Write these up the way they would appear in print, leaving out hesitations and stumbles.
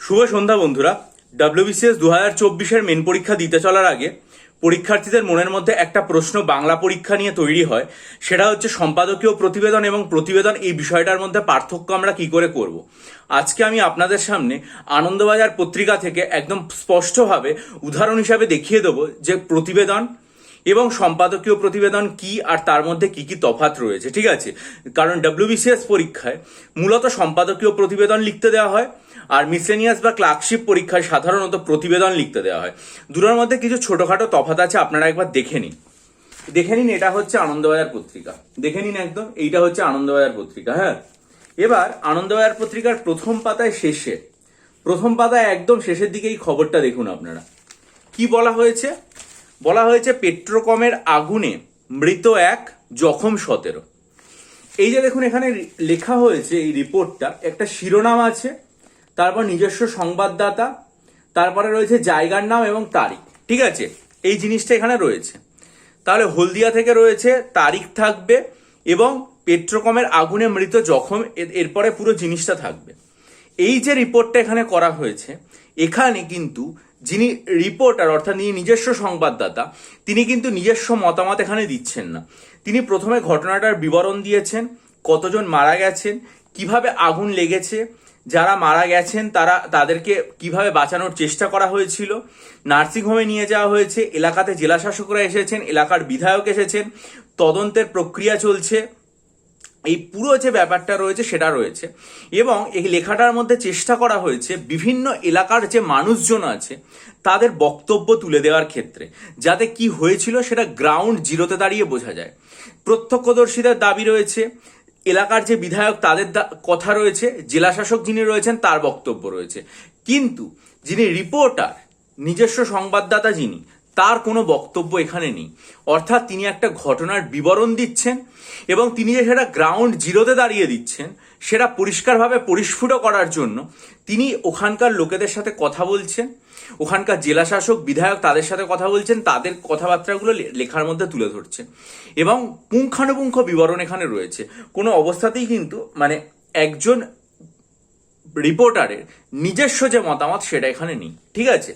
শুভ সন্ধ্যা বন্ধুরা। WBCS 2024-এর main পরীক্ষা দিতে চলার আগে পরীক্ষার্থীদের মনের মধ্যে একটা প্রশ্ন বাংলা পরীক্ষা নিয়ে তৈরি হয়, সেটা হচ্ছে সম্পাদকীয় প্রতিবেদন এবং প্রতিবেদন এই বিষয়টার মধ্যে পার্থক্য আমরা কি করে করব। আজকে আমি আপনাদের সামনে আনন্দবাজার পত্রিকা থেকে একদম স্পষ্টভাবে উদাহরণ হিসাবে দেখিয়ে দেবো যে প্রতিবেদন এবং সম্পাদকীয় প্রতিবেদন কি আর তার মধ্যে কি কি তফাৎ রয়েছে। ঠিক আছে, কারণ WBCS পরীক্ষায় মূলত সম্পাদকীয় প্রতিবেদন লিখতে দেওয়া হয় আর মিসলেনিয়াস বা ক্লার্কশিপ পরীক্ষায় সাধারণত প্রতিবেদন লিখতে দেওয়া হয়। দুটোর মধ্যে কিছু ছোটখাটো তফাৎ আছে, আপনারা একবার দেখে নিন। এটা হচ্ছে আনন্দবাজার পত্রিকা, দেখে নিন একদম। এইটা হচ্ছে আনন্দবাজার পত্রিকা। হ্যাঁ, এবার আনন্দবাজার পত্রিকার প্রথম পাতায় একদম শেষের দিকে এই খবরটা দেখুন আপনারা। কি বলা হয়েছে? বলা হয়েছে পেট্রোকমের আগুনে মৃত 1, জখম 17। এই যে দেখুন এখানে লেখা হয়েছে, এই রিপোর্টটা একটা শিরোনাম আছে, তারপর নিজস্ব সংবাদদাতা, তারপরে রয়েছে জায়গার নাম এবং তারিখ। ঠিক আছে, এই জিনিসটা এখানে রয়েছে। তাহলে হলদিয়া থেকে রয়েছে, তারিখ থাকবে এবং পেট্রোকমের আগুনে মৃত জখম, এরপরে পুরো জিনিসটা থাকবে। এই যে রিপোর্টটা এখানে করা হয়েছে, এখানে কিন্তু যিনি রিপোর্টার অর্থাৎ নিজস্ব সংবাদদাতা, তিনি কিন্তু নিজস্ব মতামত এখানে দিচ্ছেন না। তিনি প্রথমে ঘটনাটার বিবরণ দিয়েছেন, কতজন মারা গেছেন, কিভাবে আগুন লেগেছে, যারা মারা গেছেন তাদেরকে কিভাবে বাঁচানোর চেষ্টা করা হয়েছিল, নার্সিংহোমে নিয়ে যাওয়া হয়েছে, এলাকাতে জেলা শাসকরা এসেছেন, এলাকার বিধায়ক এসেছেন, তদন্তের প্রক্রিয়া চলছে, এই পুরো যে ব্যাপারটা রয়েছে সেটা রয়েছে। এবং এই লেখাটার মধ্যে চেষ্টা করা হয়েছে বিভিন্ন এলাকার যে মানুষজন আছে তাদের বক্তব্য তুলে দেওয়ার ক্ষেত্রে, যাতে কি হয়েছিল সেটা গ্রাউন্ড জিরোতে দাঁড়িয়ে বোঝা যায়। প্রত্যক্ষদর্শীদের দাবি রয়েছে, এলাকার যে বিধায়ক তাদের কথা রয়েছে, জেলা শাসক যিনি রয়েছেন তার বক্তব্য রয়েছে। কিন্তু যিনি রিপোর্টার, নিজস্ব সংবাদদাতা যিনি, তার কোনো বক্তব্য এখানে নেই। অর্থাৎ তিনি একটা ঘটনার বিবরণ দিচ্ছেন এবং তিনি যে সেটা গ্রাউন্ড জিরোতে দাঁড়িয়ে দিচ্ছেন সেটা পরিষ্কারভাবে পরিস্ফুট করার জন্য তিনি ওখানকার লোকেদের সাথে কথা বলছেন, ওখানকার জেলা শাসক বিধায়ক তাদের সাথে কথা বলছেন, তাদের কথাবার্তাগুলো লেখার মধ্যে তুলে ধরছেন এবং পুঙ্খানুপুঙ্খ বিবরণ এখানে রয়েছে। কোনো অবস্থাতেই কিন্তু একজন রিপোর্টারের নিজস্ব যে মতামত সেটা এখানে নেই। ঠিক আছে,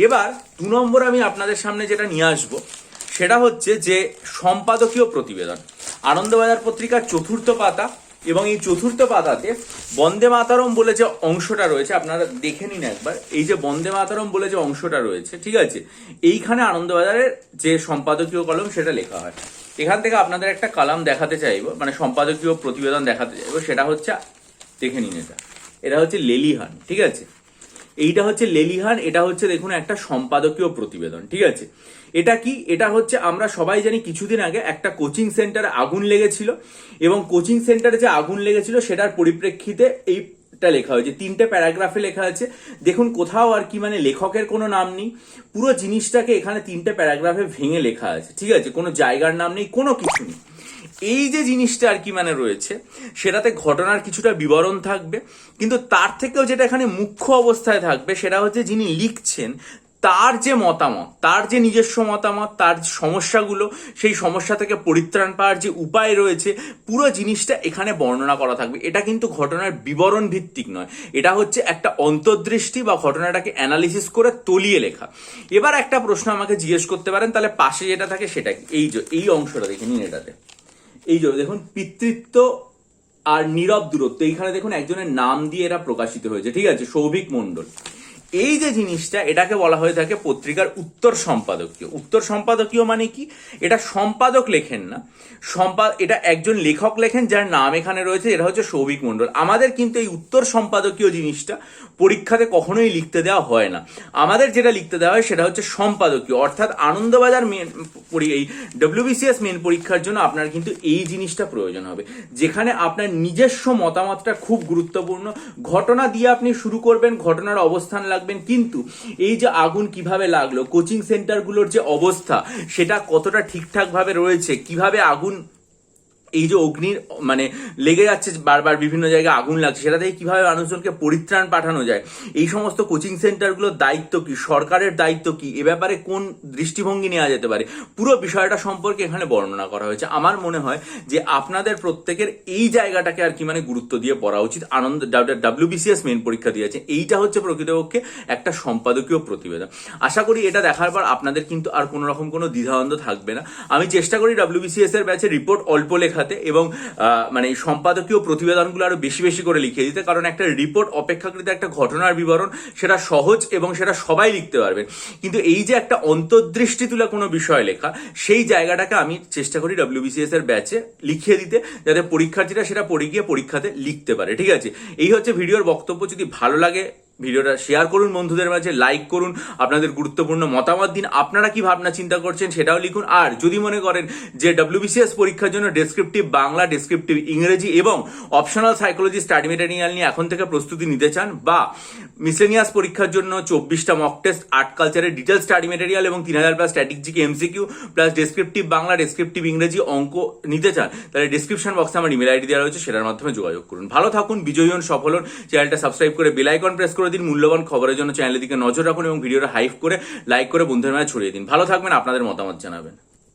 এবার 2 নম্বর আমি আপনাদের সামনে যেটা নিয়ে আসবো সেটা হচ্ছে যে সম্পাদকীয় প্রতিবেদন। আনন্দবাজার পত্রিকার 4th পাতা, এবং এই 4th পাতাতে বন্দে মাতরম বলে যে অংশটা রয়েছে আপনারা দেখে নিন একবার। এই যে বন্দে মাতরম বলে যে অংশটা রয়েছে, ঠিক আছে, এইখানে আনন্দবাজারের যে সম্পাদকীয় কলম সেটা লেখা হয়। এখান থেকে আপনাদের একটা কলাম দেখাতে চাইবো, সম্পাদকীয় প্রতিবেদন দেখাতে চাইবো। সেটা হচ্ছে, দেখে নিন, এটা হচ্ছে লেলিহান। ঠিক আছে, এইটা হচ্ছে লেলিহান, এটা হচ্ছে দেখুন একটা সম্পাদকীয় প্রতিবেদন। ঠিক আছে, এটা কি? এটা হচ্ছে আমরা সবাই জানি কিছুদিন আগে একটা কোচিং সেন্টারে আগুন লেগেছিল এবং কোচিং সেন্টারে যে আগুন লেগেছিল সেটার পরিপ্রেক্ষিতে এইটা লেখা হয়েছে। 3টে প্যারাগ্রাফে লেখা আছে। দেখুন কোথাও আর কি লেখকের কোনো নাম নেই, পুরো জিনিসটাকে এখানে 3টে প্যারাগ্রাফে ভেঙে লেখা আছে। ঠিক আছে, কোনো জায়গার নাম নেই, কোনো কিছু নেই। এই যে জিনিসটা আর কি রয়েছে সেটাতে ঘটনার কিছুটা বিবরণ থাকবে, কিন্তু তার থেকেও যেটা এখানে মুখ্য অবস্থায় থাকবে সেটা হচ্ছে যিনি লিখছেন তার যে মতামত, তার যে নিজস্ব মতামত, তার সমস্যাগুলো, সেই সমস্যা থেকে পরিত্রাণ পাওয়ার যে উপায় রয়েছে, পুরো জিনিসটা এখানে বর্ণনা করা থাকবে। এটা কিন্তু ঘটনার বিবরণ ভিত্তিক নয়, এটা হচ্ছে একটা অন্তর্দৃষ্টি বা ঘটনাটাকে অ্যানালিসিস করে তলিয়ে লেখা। এবার একটা প্রশ্ন আমাকে জিজ্ঞেস করতে পারেন, তাহলে পাশে যেটা থাকে সেটা কি? এই অংশটা দেখে নিন। এটাতে এই যে দেখুন পিতৃত্ব আর নীরব দূরত্ব, এইখানে দেখুন একজনের নাম দিয়ে এটা প্রকাশিত হয়েছে। ঠিক আছে, সৌভিক মণ্ডল। এই যে জিনিসটা, এটাকে বলা হয়ে থাকে পত্রিকার উত্তর সম্পাদকীয়। উত্তর সম্পাদকীয় মানে কি? এটা সম্পাদক লেখেন না, এটা একজন লেখক লেখেন যার নাম এখানে রয়েছে, এটা হচ্ছে সৌভিক মণ্ডল। আমাদের কিন্তু এই উত্তর সম্পাদকীয় জিনিসটা পরীক্ষাতে কখনোই লিখতে দেওয়া হয় না। আমাদের যেটা লিখতে দেওয়া হয় সেটা হচ্ছে সম্পাদকীয়। অর্থাৎ আনন্দবাজার এই WBCS মেন পরীক্ষার জন্য আপনার কিন্তু এই জিনিসটা প্রয়োজন হবে, যেখানে আপনার নিজস্ব মতামতটা খুব গুরুত্বপূর্ণ। ঘটনা দিয়ে আপনি শুরু করবেন, ঘটনার অবস্থান লাগবেন, কিন্তু এই যে আগুন কিভাবে লাগলো, কোচিং সেন্টারগুলোর যে অবস্থা সেটা কতটা ঠিকঠাক ভাবে রয়েছে, কিভাবে আগুন এই যে অগ্নির মানে লেগে যাচ্ছে বারবার, বিভিন্ন জায়গায় আগুন লাগছে, সেটা থেকে কিভাবে মানুষজনকে পরিত্রাণ পাঠানো যায়, এই সমস্ত কোচিং সেন্টারগুলোর দায়িত্ব কি, সরকারের দায়িত্ব কি, এ ব্যাপারে কোন দৃষ্টিভঙ্গি নেওয়া যেতে পারে, পুরো বিষয়টা সম্পর্কে এখানে বর্ণনা করা হয়েছে। আমার মনে হয় যে আপনাদের প্রত্যেকের এই জায়গাটাকে আর কি মানে গুরুত্ব দিয়ে পড়া উচিত। আনন্দ WBCS মেন পরীক্ষা দিয়েছে, এইটা হচ্ছে প্রকৃতপক্ষে একটা সম্পাদকীয় প্রতিবেদন। আশা করি এটা দেখার পর আপনাদের কিন্তু আর কোনো রকম কোনো দ্বিধাদ্বন্দ্ব থাকবে না। আমি চেষ্টা করি WBCS এর ব্যাচে রিপোর্ট অল্প লেখাতে এবং মানে সম্পাদকীয় প্রতিবেদনগুলো আরো বেশি বেশি করে লিখে দিতে, কারণ একটা রিপোর্ট অপেক্ষাকৃত একটা ঘটনার বিবরণ, সেটা সহজ এবং সেটা সবাই লিখতে পারবেন। কিন্তু এই যে একটা অন্তর্দৃষ্টি তুলে কোনো বিষয় লেখা, সেই জায়গাটাকে আমি চেষ্টা করি WBCS এর ব্যাচে লিখিয়ে দিতে, যাতে পরীক্ষার্থীরা সেটা পড়ে গিয়ে পরীক্ষাতে লিখতে পারে। ঠিক আছে, এই হচ্ছে ভিডিওর বক্তব্য। যদি ভালো লাগে ভিডিওটা শেয়ার করুন বন্ধুদের মাঝে, লাইক করুন, আপনাদের গুরুত্বপূর্ণ মতামত দিন, আপনারা কি ভাবনা চিন্তা করছেন সেটাও লিখুন। আর যদি মনে করেন যে WBCS পরীক্ষার জন্য ডেসক্রিপটিভ বাংলা, ডেসক্রিপটিভ ইংরেজি এবং অপশনাল সাইকোলজি স্টাডি মেটেরিয়াল নিয়ে এখন থেকে প্রস্তুতি নিতে চান, বা মিসেলিনিয়াস পরীক্ষার জন্য 24টা মক টেস্ট, আর্ট কালচারের ডিটেল স্টাডি মেটেরিয়াল এবং 3000 plus static GK MCQ plus descriptive Bangla, descriptive ইংরেজি, অঙ্ক নিতে চান, তাহলে ডিসক্রিপশন বক্সে আমার ইমেল আইডি দেওয়া রয়েছে, সেটার মাধ্যমে যোগাযোগ করুন। ভালো থাকুন, বিজয়ী হন, সফল হন। চ্যানেলটা সাবস্ক্রাইব করে বেল আইকন প্রেস করে দিন। মূল্যবান খবরের জন্য চ্যানেলের দিকে নজর রাখুন এবং ভিডিওটা হাইপ করে লাইক করে বন্ধুদের মাঝে ছড়িয়ে দিন। ভালো থাকবেন, আপনাদের মতামত জানাবেন।